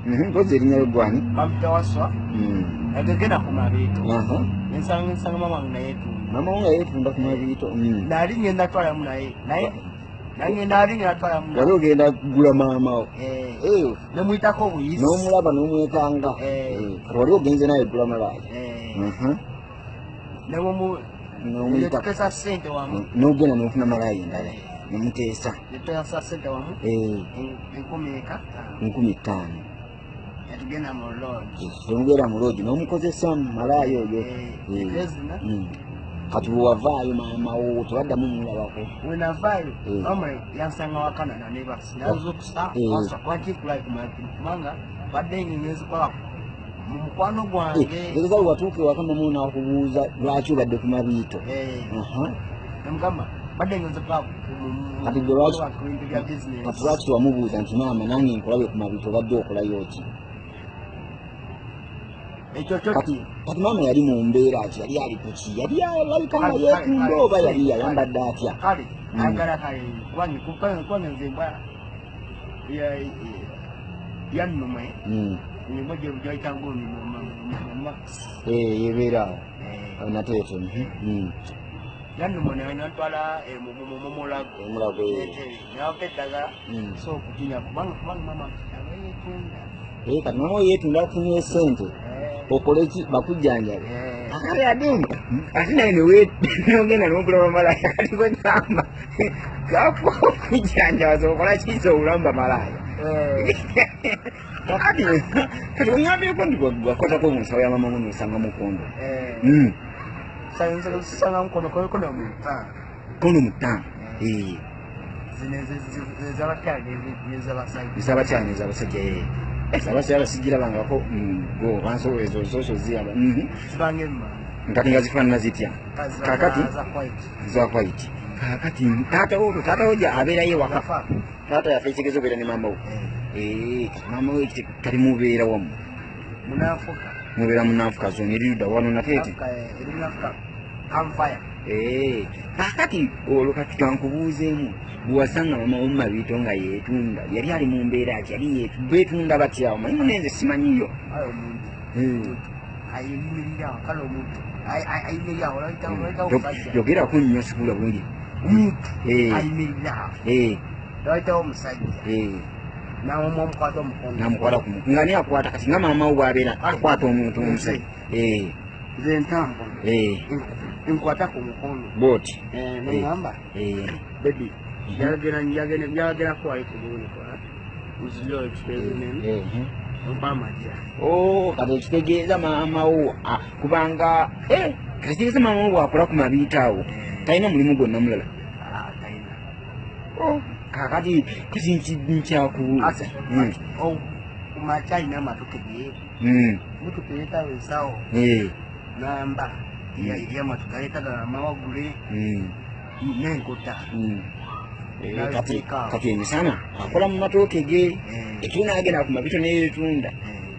Ngozi erinnya gwani bamutawaswa agagenda ku mabiito ensanga mama nga yeetunda ku mabiito naali ngenda atwalamu naye nangenda atwalamu wali ogenda kugula maamawo nemuyitako obuyisi n'omulaba n'omwekanga wali ogenze naye gula malaaya netukesa sente wamu n'ogenda n'ofuna malaaya endala nemuteesa netuteesa sente wamu 15,000 yatugenda mu lodge yongera mu lodge n'omukozesa malaaya oyo kati bwewavaayo maamawo tebaddamu mulabako wenavaayo mama yansanga wakanana nebasi nazokusa kwakikulayi kubanga badde ngengezikola mu mukwano gwange egeza watuuka ewaka mamu nakubuuza lwaki obadde ku mabiito namugamba badde ngenzikola kati lwaki tewamubuuza nti maama nange nkulabe ku mabiito obadde okolayo ki kati maama yali mu mbeera ki yali ali ku ki yali alabika nga yeetunda oba yali yayambadde atya kale agala kale kubanga nze mbwa yannume nyimbo gyoyitanga yebeeraawo nateete yannume natwala mumulago nawaka eddagala so okutinya kubanga mama abayetunda kati mama yeetunda akufunye sente okoleki bakujjanjabe akale adinga ate naye nogenda nogula bamalaaya kati gwegamba gakuwa okujjanjabaza okola kiza obulamba malaaya kati onyambeko ndi gwakotako omunsawo ya mama nosanga mukondo kono mutaano ezabakyala nezabasajja abasajja basigirabangako bansowezo zoso ziyaba nkati nga zifaanana zitya kakati za white kakati taatawo ja abeerayo waka taata yafe ekitegeeza obeera ne maama we maama we kali mubeera wamu mubeera munaafuka zone eriruda wano nateete kakati olwo kati kankubuuzeemu bwewasanga mama wo mumabiito nga yeetunda yali ali mu mbeera ki yali beetunda batyawo manyi munenze simanyiyo yogeraku nnyo sikula bulungi namukwata ku nga ni akwata kati nga maama wo bwabeera akwata omuntu omusajja nze ntambo nkwata ku mukono boti nengamba baby njagera kuwayo kubulikola uzilo experiment mpamaja kati ekitegeeza maama wo kubanga kati kitegeeza maama wo bwakola ku mabiito awo talina mulimu gwonna mulala kakati kati nkyakubuuza kumaca alina amatoke mutoke yetawesawo namba yamatoke aletaga amawagule nenkota kati emisana akola mu matooke ge ekiro naagenda ku mabiito neyeetunda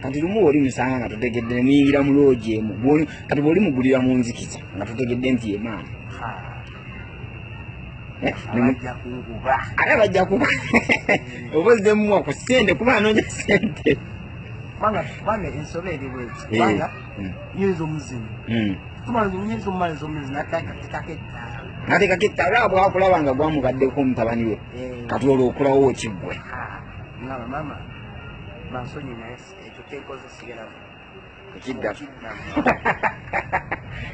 kati lumu oli musanga nga totegedde nemuyingira mu loogi emu kati bwoli mugulira mu nzikiza nga totegedde nti yemaani ate bajja kuba oba ozzemuwa ku ssente kuba anoonya ssente kubanga ensobe eri bweki kubanga nyinza omuzimu nyinza omumaliza omuzimu natekako ettaala natekako ettaala olaba bwakulaba nga gwamugaddeko omutabani we kati olwo okulawo okiggwe ngamba mama bansonyi naye ekyo tenkozesigeramu ekidda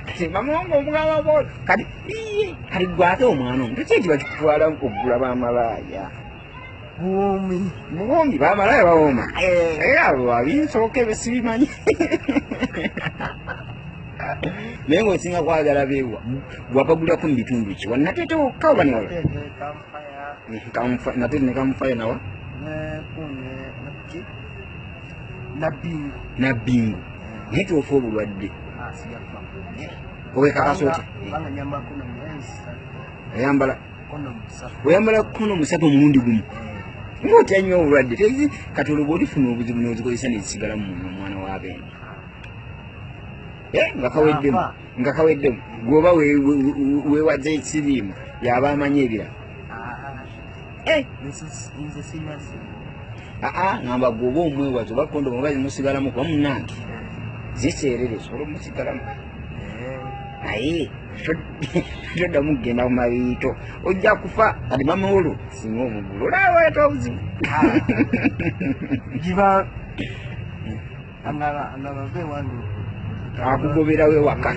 kati mama wange omugamba bwoti kati gwe ate omwana omu tekiki bakikutwala okugula bamalaaya buwoomi bamalaaya bawooma era abo abinsooka ebyo sibimanyi naye ngaosinga kwagala beewa gwabagulako mu bitundu ki wannateetewo kaoba niwala nateete ne kamufaya nawa nabbingu naye tiofa obulwadde owekakasooti oyambala kono musatu omulundi gumu ngaotya nnyo obulwadde tezi kati olwo bwolifuna obuzibu nozikozesa nezisigala mu omwana w'abeene nga kaweddemu gwoba weewaza ekiriimu yaba amanyi ebirala ngamba gwoba omwewazi oba kondomu oba zimusigalamu kuba munange ziseerere sobola omusigalamu naye toddamu kugenda ku mabiito ojja kufa kati mama olwo singa omugulu olawaleeta obuzibu giba angabave wange akugoberawo ewaka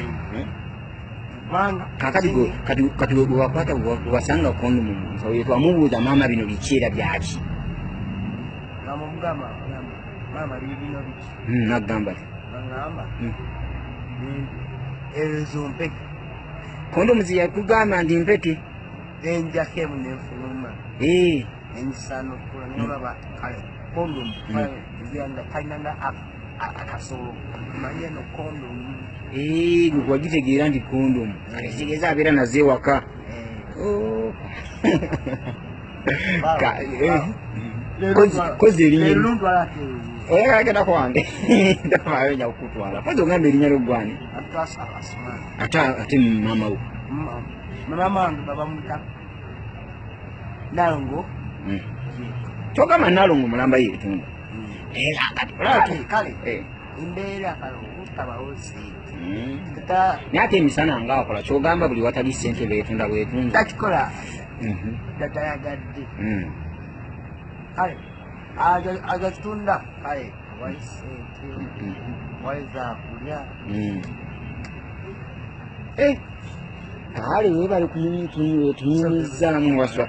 kati wewakwata wewasanga kondomu munsawe twamubuuza maama bino bikiera byaki namugamba mama bibino biki nagamba nagamba ezo mpeke kondomu ziyakugamba ndi mpeke enjakemu nenfuluma enyisano kula nolaba kale kondomu ziyanda kalinanda akasolo manye no kondomu gwagitegeera nti kondomu kitegeeza abeera naze ewaka kozi erinnya oyagala kwange ndamayo nya kukutwala kozi ogamba erinnya ly'oggwani ate mama wo mama wange baba muta Nalongo togamba Nalongo mulamba y'ebitundu kale embeera kalongo tabawo sente naye ate emisana ngaakola kyogamba buli watali ssente beetunda bwetundu takikola datayagadde kale agatunda kale wali sente wali zakulya kale webali kunyumiza namu waswa